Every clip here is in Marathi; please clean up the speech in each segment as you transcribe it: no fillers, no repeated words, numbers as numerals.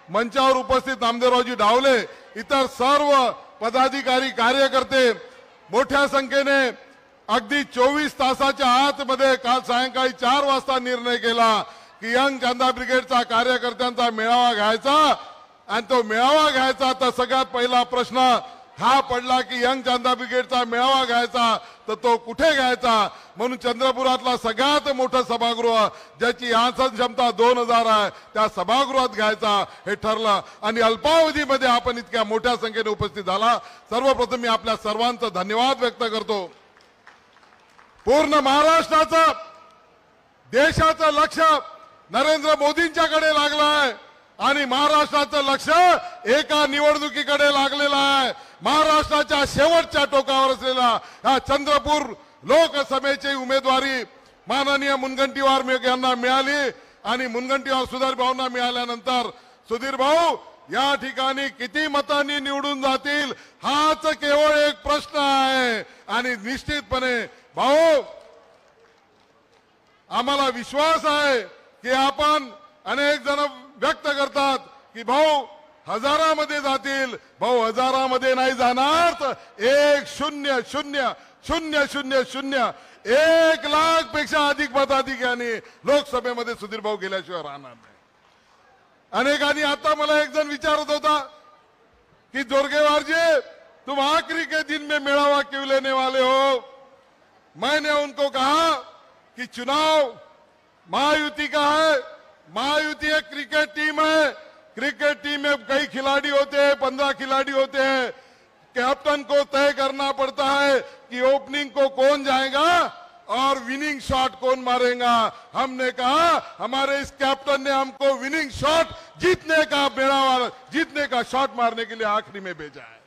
मंचावर उपस्थित नामदेवरावजी डावले, इतर सर्व पदाधिकारी कार्यकर्ते मोठ्या संख्येने अगदी 24 तासाच्या आतमध्ये काल सायंकाळी 4 वाजता निर्णय केला की यंग चांदा ब्रिगेडचा कार्यकर्त्यांचा मेळावा घ्यायचा। आणि तो मेळावा घ्यायचा तर सगळ्यात पहिला प्रश्न हा पडला की यंग चांदा ब्रिगेडचा मेळावा घ्यायचा तर तो कुठे घ्यायचा। म्हणून चंद्रपुरातला सगळ्यात मोठं सभागृह ज्याची आसन क्षमता 2000 आहे त्या सभागृहात घ्यायचा हे ठरलं आणि अल्पावधीमध्ये आपण इतक्या मोठ्या संख्येने उपस्थित झाला। सर्वप्रथम मी आपल्या सर्वांचं धन्यवाद व्यक्त करतो। पूर्ण महाराष्ट्राचं देशाचं लक्ष नरेंद्र मोदींच्याकडे लागलं आहे आणि महाराष्ट्राचं लक्ष एका निवडणुकीकडे लागलेलं आहे। महाराष्ट्राच्या शेवटच्या टोकावर असलेला हा चंद्रपूर लोकसभेची उमेदवारी माननीय मुनगंटीवार यांना मिळाली आणि मुनगंटीवार सुधीर भाऊंना मिळाल्यानंतर सुधीर भाऊ या ठिकाणी किती मतांनी निवडून जातील हाच केवळ एक प्रश्न आहे। आणि निश्चितपणे भाऊ आम्हाला विश्वास आहे की आपण अनेक जण व्यक्त करतात की भाऊ हजारामध्ये जातील, भाऊ हजारामध्ये नाही जाणार तर 1 लाख पेक्षा अधिक मताधिक्याने लोकसभेमध्ये सुधीर भाऊ गेल्याशिवाय राहणार नाही। अनेकांनी आता मला एक जण विचारत होता कि जोरगेवार जी तुम आखिरी के दिन में मेळावा क्यों लेने वाले हो। मैंने उनको कहा कि चुनाव महायुति का है, महायुति एक क्रिकेट टीम है, क्रिकेट टीम में कई खिलाड़ी होते हैं, 15 खिलाड़ी होते हैं। कैप्टन को तय करना पड़ता है कि ओपनिंग को कौन जाएगा और विनिंग शॉट कौन मारेगा। हमने कहा हमारे इस कैप्टन ने हमको विनिंग शॉट जीतने का शॉट मारने के लिए आखिरी में भेजा है।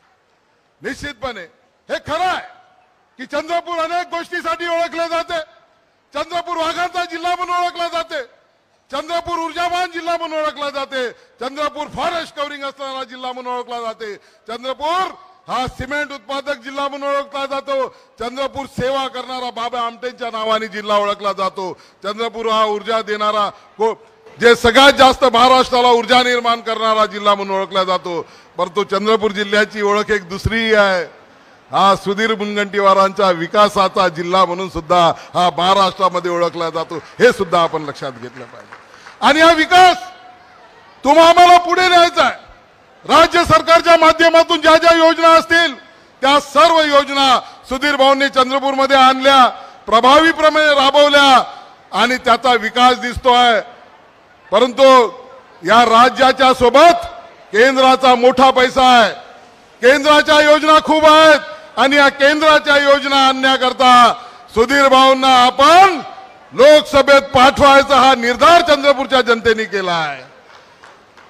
निश्चितपणे हे खरं आहे की चंद्रपूर अनेक गोष्टीसाठी ओळखले जाते। चंद्रपूर वाघांचा जिल्हा म्हणून ओळखला जाते, चंद्रपूर ऊर्जावान जिल्हा म्हणून ओळखला जाते, चंद्रपूर फॉरेस्ट कव्हरिंग असणारा जिल्हा म्हणून ओळखला जाते, चंद्रपूर हा सिमेंट उत्पादक जिल्हा म्हणून ओळखला जातो, चंद्रपूर सेवा करणारा बाबा आमटेंच्या नावाने जिल्हा ओळखला जातो, चंद्रपूर हा ऊर्जा देणारा जे सगळ्यात जास्त महाराष्ट्राला ऊर्जा निर्माण करणारा जिल्हा म्हणून ओळखला जातो। परंतु चंद्रपूर जिल्ह्याची ओळख एक दुसरी आहे, हा सुधीर मुनगंटीवारांचा विकासाचा जिल्हा म्हणून सुद्धा हा महाराष्ट्रामध्ये ओळखला जातो। हे सुद्धा आपण लक्षात घेतलं पाहिजे। आणि हा विकास तुम्हाला पुढे न्यायचा आहे। राज्य सरकारच्या माध्यमातून ज्या ज्या योजना असतील त्या सर्व योजना सुधीर भाऊंनी चंद्रपूरमध्ये आणल्या, प्रभावीपणे राबवल्या आणि त्याचा विकास दिसतोय। परंतु या राज्याच्या सोबत केंद्राचा मोठा पैसा आहे, केंद्राच्या योजना खूप आहेत आणि या केंद्राच्या योजना आणण्याकरता सुधीर भाऊंना आपण लोकसभेत पाठवायचा हा निर्धार चंद्रपूरच्या जनतेने केला आहे।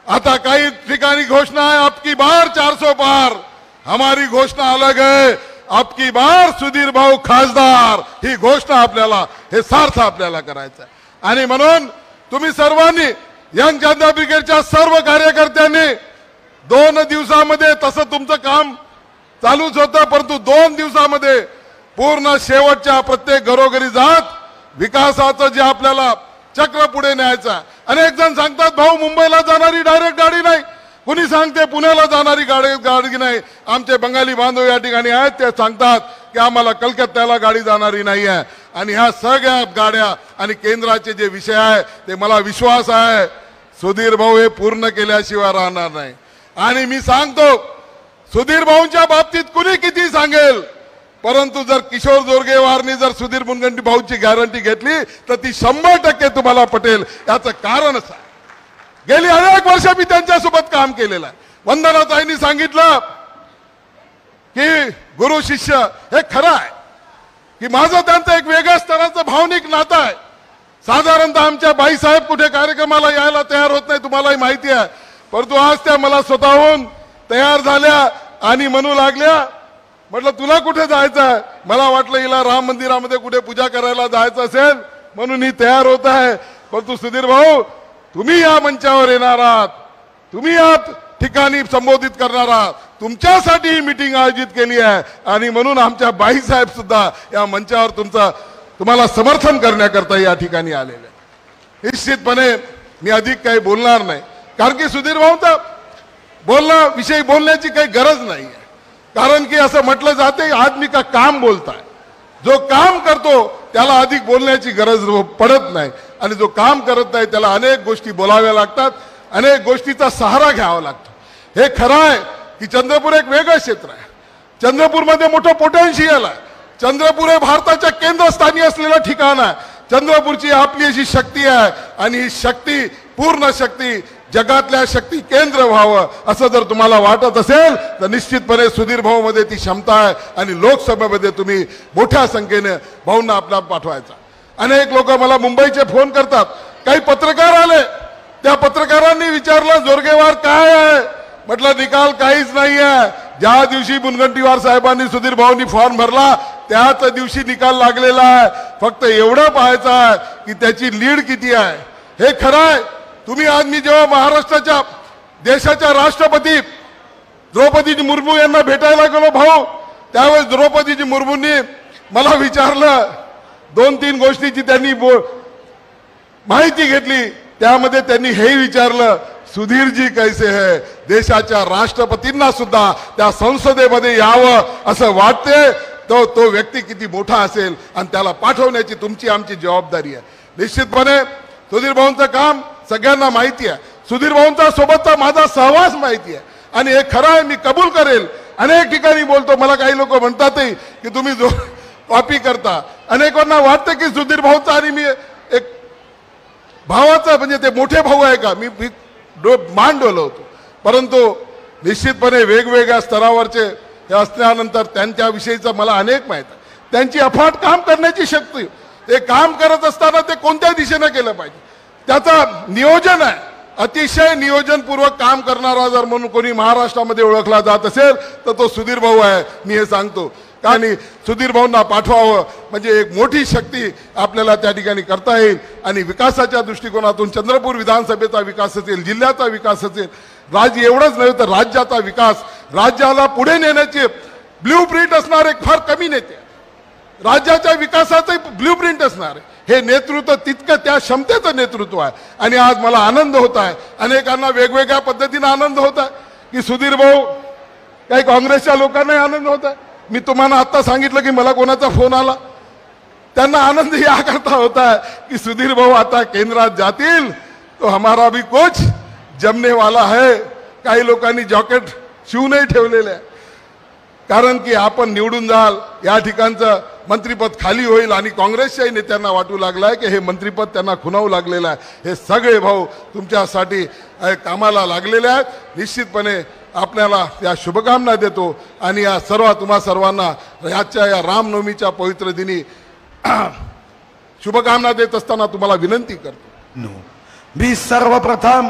आता काही ठिकाणी घोषणा आहे अबकी बार 400 पार, हमारी घोषणा अलग है, अबकी बार सुधीर भाऊ खासदार ही घोषणा आपल्याला हे सार्थ आपल्याला करायचं आहे। आणि म्हणून तुम्ही सर्वांनी यंग चांदा ब्रिगेडच्या सर्व कार्यकर्त्यांनी 2 दिवसामध्ये तसं तुमचं काम चालूच होतं, परंतु 2 दिवसामध्ये पूर्ण शेवटच्या प्रत्येक घरोघरी जात विकासाचं जे आपल्याला चक्र पुढे न्यायचं। अनेक जण सांगतात भाऊ मुंबईला जाणारी डायरेक्ट गाडी नाही, कुणी सांगते पुण्याला जाणारी गाडी नाही, आमचे बंगाली बांधव या ठिकाणी आहेत ते सांगतात की आम्हाला कलकत्त्याला गाडी जाणारी नाही आहे। आणि ह्या सगळ्या गाड्या आणि केंद्राचे जे विषय आहे ते मला विश्वास आहे सुधीर भाऊ हे पूर्ण केल्याशिवाय राहणार नाही। आणि मी सांगतो सुधीर भाऊंच्या बाबतीत कुणी किती सांगेल, परंतु जर किशोर जोरगेवारनी जर सुधीर मुनगंटी भाऊची गॅरंटी घेतली तर ती 100% तुम्हाला पटेल। याचं कारणच आहे गेली अनेक वर्ष मी त्यांच्यासोबत काम केलेलं आहे। वंदनाताईंनी सांगितलं की गुरु शिष्य हे खरं आहे की माझं त्यांचं एक वेगळ्या स्तराचं भावनिक नातं आहे। साधारणतः आमच्या बाईसाहेब कुठे कार्यक्रमाला यायला तयार होत नाही तुम्हालाही माहिती आहे, परंतु आज त्या मला स्वतःहून तयार झाल्या आणि म्हणू लागल्या म्हटलं तुला कुठे जायचं आहे, मला वाटलं हिला राम मंदिरामध्ये कुठे पूजा करायला जायचं असेल म्हणून ही तयार होत आहे। परंतु सुधीर भाऊ तुम्ही या मंचावर येणार आहात, तुम्ही या ठिकाणी संबोधित करणार आहात, तुमच्यासाठी ही मीटिंग आयोजित केली आहे आणि म्हणून आमच्या बाईसाहेब सुद्धा या मंचावर तुम्हाला समर्थन करण्याकरता या ठिकाणी आलेले। निश्चितपणे मी अधिक काही बोलणार नाही, कारण की सुधीर भाऊचा विषयी बोलण्याची काही गरज नाही आहे. कारण की असं म्हटलं जाते आदमी का काम बोलता है, जो काम करतो त्याला अधिक बोलण्याची गरज पडत नाही, आणि जो काम करत नाही त्याला अनेक गोष्टी बोलाव्या लागतात, अनेक गोष्टीचा सहारा घ्यावा लागतो. हे खरं आहे की चंद्रपूर एक वेगळं क्षेत्र आहे. चंद्रपूरमध्ये मोठं पोटेन्शियल आहे. चंद्रपूर हे भारताच्या केंद्रस्थानी असलेलं ठिकाण आहे. चंद्रपूरची आपली अशी शक्ती आहे, आणि ही शक्ती पूर्ण शक्ती जगातल्या शक्ती केंद्र व्हावं असं जर तुम्हाला वाटत असेल तर निश्चितपणे सुधीर भाऊ मध्ये ती क्षमता आहे, आणि लोकसभेमध्ये तुम्ही मोठ्या संख्येने भाऊंना आपला पाठवायचा. अनेक लोक मला मुंबईचे फोन करतात. काही पत्रकार आले, त्या पत्रकारांनी विचारलं जोरगेवार काय आहे. म्हटलं निकाल काहीच नाही आहे. ज्या दिवशी मुनगंटीवार साहेबांनी सुधीर भाऊंनी फॉर्म भरला त्याच दिवशी निकाल लागलेला आहे. फक्त एवढं पाहायचं आहे की त्याची लीड किती आहे. हे खरं आहे. तुम्ही आज मी जेव्हा महाराष्ट्राच्या देशाच्या राष्ट्रपती द्रौपदी मुर्मू यांना भेटायला गेलो भाऊ, त्यावेळेस द्रौपदी मुर्मूंनी मला विचारलं, 2-3 गोष्टीची त्यांनी माहिती घेतली. त्यामध्ये त्यांनी हे विचारलं, सुधीरजी कैसे है. देशाच्या राष्ट्रपतींना सुद्धा त्या संसदेमध्ये यावं असं वाटते. तो व्यक्ती किती मोठा असेल, आणि त्याला पाठवण्याची तुमची आमची जबाबदारी आहे. निश्चितपणे सुधीर भाऊंचं काम सगळ्यांना माहिती आहे. सुधीर भाऊंचा सोबतचा माझा सहवास माहिती आहे, आणि हे खरं आहे. मी कबूल करेल. अनेक ठिकाणी बोलतो. मला काही लोक म्हणतातही की तुम्ही जो कॉपी करता. अनेकांना वाटतं की सुधीर भाऊचा आणि मी एक भावाचा म्हणजे ते मोठे भाऊ आहे का, मी मान डोलवतो. परंतु निश्चितपणे वेगवेगळ्या स्तरावरचे हे असल्यानंतर त्यांच्याविषयीचं मला अनेक माहित आहे. त्यांची अफाट काम करण्याची शक्ती. ते काम करत असताना ते कोणत्या दिशेने केलं पाहिजे त्याचा नियोजन आहे. अतिशय नियोजनपूर्वक काम करणारा जर म्हणून कोणी महाराष्ट्रामध्ये ओळखला जात असेल तर तो सुधीर भाऊ आहे. मी हे सांगतो. आणि सुधीर भाऊंना पाठवावं म्हणजे एक मोठी शक्ती आपल्याला त्या ठिकाणी करता येईल. आणि विकासाच्या दृष्टिकोनातून चंद्रपूर विधानसभेचा विकास असेल, जिल्ह्याचा विकास असेल, राज्य एवढंच नव्हे तर राज्याचा विकास, राज्याला पुढे नेण्याचे ब्ल्यूप्रिंट असणार एक फार कमी नेते. राज्याच्या विकासाचे ब्ल्यूप्रिंट असणार हे नेतृत्व तितकं त्या क्षमतेचं नेतृत्व आहे. आणि आज मला आनंद होत आहे, अनेकांना वेगवेगळ्या पद्धतीने आनंद होत आहे की सुधीर भाऊ, काही काँग्रेसच्या लोकांनाही आनंद होत आहे. मी तुम्हाला आता सांगितलं की मला कोणाचा फोन आला. त्यांना आनंद याकरता होता है कि सुधीर भाऊ आता केंद्रात जातील तो हमारा भी कुछ जमने वाला है. काही लोकांनी जॉकेट शिवूनही ठेवलेले आहे. कारण की आपण निवडून जाल, या ठिकाणचं मंत्रिपद खाली होईल, आणि काँग्रेसच्याही नेत्यांना वाटू लागलाय की हे मंत्रिपद त्यांना खुणावू लागलेलं आहे. हे सगळे भाऊ तुमच्यासाठी कामाला लागलेले आहेत. निश्चितपणे आपल्याला या शुभकामना देतो, आणि या तुम्हा सर्वांना याच्या या रामनवमीच्या पवित्र दिनी शुभकामना देत असताना तुम्हाला विनंती करतो. मी सर्वप्रथम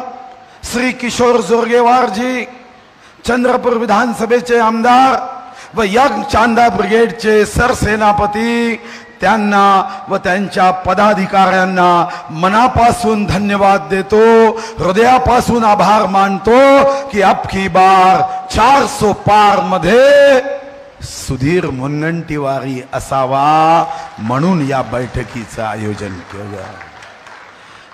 श्री किशोर जोरगेवार जी, चंद्रपूर विधानसभेचे आमदार व यंग चांदा ब्रिगेडचे सरसेनापती, त्यांना व त्यांच्या पदाधिकाऱ्यांना मनापासून धन्यवाद देतो, हृदयापासून आभार मानतो की अबकी बार 400 पार मध्ये सुधीर मुनगंटीवारी असावा म्हणून या बैठकीचं आयोजन केलं.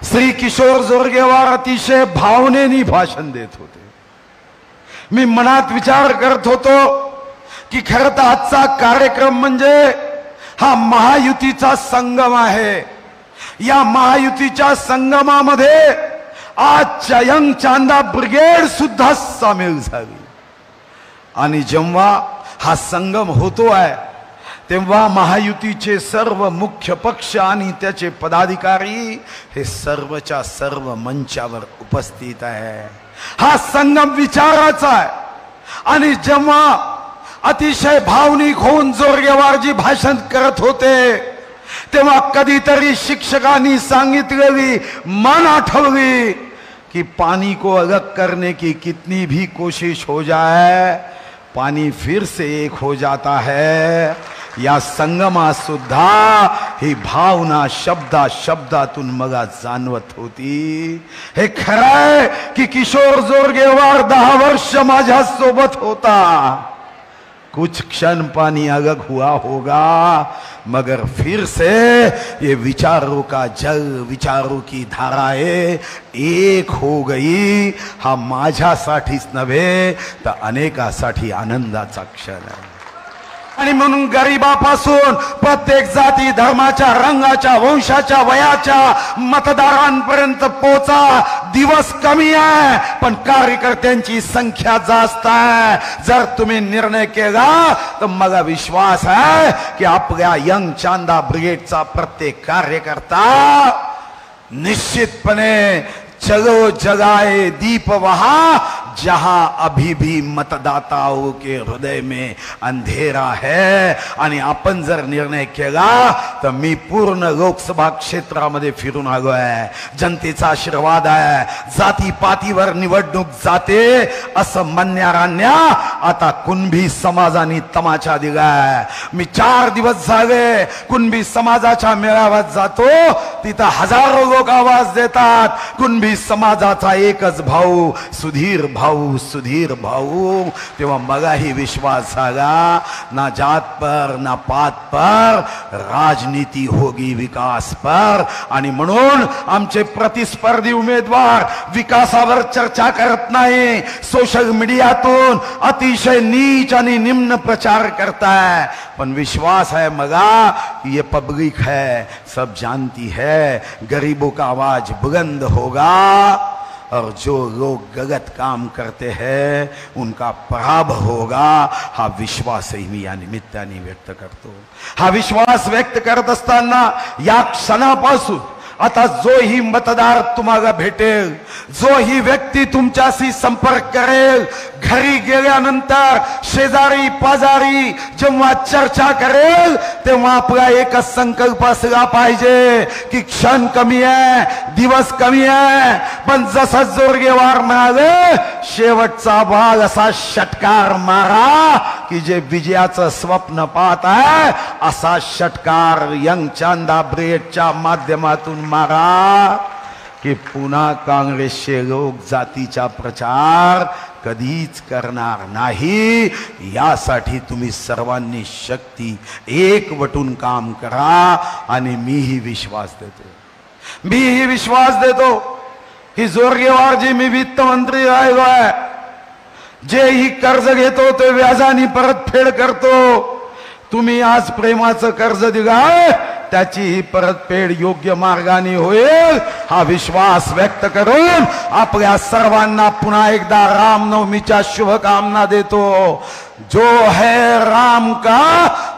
श्री किशोर जोरगेवार अतिशय भावनेने भाषण देत होते. मी मनात विचार करत होतो की खरं तर आजचा कार्यक्रम म्हणजे हा महायुतीचा संगम आहे. या महायुतीच्या संगमामध्ये आज यंग चांदा ब्रिगेड सुद्धा सामील झाली. आणि जेव्हा हा संगम होतो आहे तेव्हा महायुतीचे सर्व मुख्य पक्ष आणि त्याचे पदाधिकारी हे सर्वच्या सर्व मंचावर उपस्थित आहे. हा संगम विचाराचा आहे. आणि जेव्हा अतिशय भावनिक होऊन जोरगेवारजी भाषण करत होते तेव्हा कधीतरी शिक्षकांनी सांगितलेली मन आठवली कि पानी को अलग करने की कितनी भी कोशिश हो जाए पानी फिर से एक हो जाता है. या संगमा सुद्धा ही भावना शब्दातून मला जाणवत होती. हे खरंय की किशोर जोरगेवार 10 वर्ष माझ्या सोबत होता. कुछ क्षण पानी अलग हुआ होगा, मगर फिर से ये विचारों का जल, विचारों की धाराएं एक हो गई. हा माझ्यासाठीच नव्हे तर अनेकासाठी आनंदाचा क्षण आहे. आणि म्हणून गरिबापासून प्रत्येक जाती धर्माच्या, रंगाच्या, वंशाच्या, वयाच्या मतदारांपर्यंत पोचा. दिवस कमी आहे पण कार्यकर्त्यांची संख्या जास्त आहे. जर तुम्ही निर्णय केला तर मला विश्वास आहे की आपल्या यंग चांदा ब्रिगेडचा प्रत्येक कार्यकर्ता निश्चितपणे चलो जगाए दीप वहां जहां अभी भी मतदाताओं के हृदय में अंधेरा है. आणि आपण जर निर्णय केला तर मी पूर्ण लोकसभा क्षेत्रामध्ये फिरून आलो आहे. जनतेचा आशीर्वाद आहे. जातीपातीवर निवडणूक जाते असं म्हणणाऱ्यांना आता कुणबी समाजाने तमाचा दिलाय. मी 4 दिवस झाले कुणबी समाजाच्या मेळाव्यात जातो, तिथं हजारो लोक आवाज देतात. कुणबी समाजाचा एकच भाऊ सुधीर भाऊ, सुधीर भाऊ. तेव्हा मलाही विश्वास झाला, ना जात पर ना पात पर राजनीति होगी विकास पर. आणि म्हणून आमचे प्रतिस्पर्धी उमेदवार विकासावर चर्चा करत नाही, सोशल मीडियातून अतिशय नीच आणि निम्न प्रचार करताय. पण विश्वास है मगा, ये पब्लिक है, सब जानती है, गरीबों का आवाज बुलंद होगा और जो लोग गलत काम करते हैं उनका पराभव होगा. हा विश्वासही मी या निमित्ताने व्यक्त करतो. हा विश्वास व्यक्त करत असताना या क्षणापासून आता जो ही मतदार तुम्हाला भेटेल, जो ही व्यक्ती तुमच्याशी संपर्क करेल, घरी गेल्यानंतर शेजारी पाजारी जेव्हा चर्चा करेल तेव्हा आपला एकच संकल्प असला पाहिजे की क्षण कमी आहे, दिवस कमी आहे, पण जसा जोरगेवार म्हणाले शेवटचा भाग असा षटकार मारा की जे विजयाचं स्वप्न पाहत आहे असा षटकार यंग चांदा ब्रिगेडच्या माध्यमातून मारा की पुन्हा काँग्रेसचे लोक जातीचा प्रचार कधीच करणार नाही. यासाठी तुम्ही सर्वांनी शक्ती एकवटून काम करा. आणि मीही विश्वास देतो की जोरगेवारजी मी वित्त मंत्री राहिलो आहे. जे ही कर्ज घेतो ते व्याजाने परतफेड करतो. तुम्ही आज प्रेमाचं कर्ज दिलाय त्याची ही परतफेड योग्य मार्गाने होईल हा विश्वास व्यक्त करून आपल्या सर्वांना पुन्हा एकदा रामनवमीच्या शुभकामना देतो. जो है राम का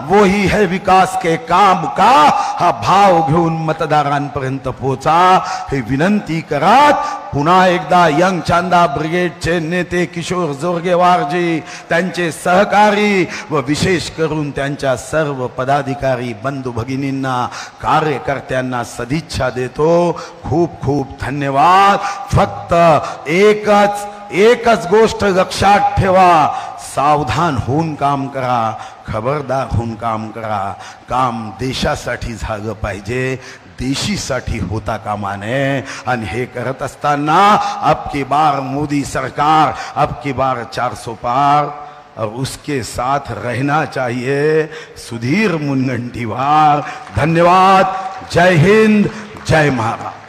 वो ही है विकास के काम का. हा भाव घेऊन मतदारांपर्यंत पोचा हे विनंती करत पुन्हा एकदा यंग चांदा ब्रिगेडचे नेते किशोर जोरगेवारजी, त्यांचे सहकारी व विशेष करून त्यांच्या सर्व पदाधिकारी बंधू भगिनींना, कार्यकर्त्यांना सदिच्छा देतो. खूप खूप धन्यवाद. फक्त एकच गोष्ट लक्षात ठेवा, सावधान होऊन काम करा, खबरदार होऊन काम करा. काम देशासाठी झालं पाहिजे, देशीसाठी होता कामा नये. आणि हे करत असताना अब की बार मोदी सरकार, अब की बार 400 पार और उसके साथ रहना चाहिए. सुधीर मुनगंटीवार. धन्यवाद. जय हिंद, जय महाराष्ट्र.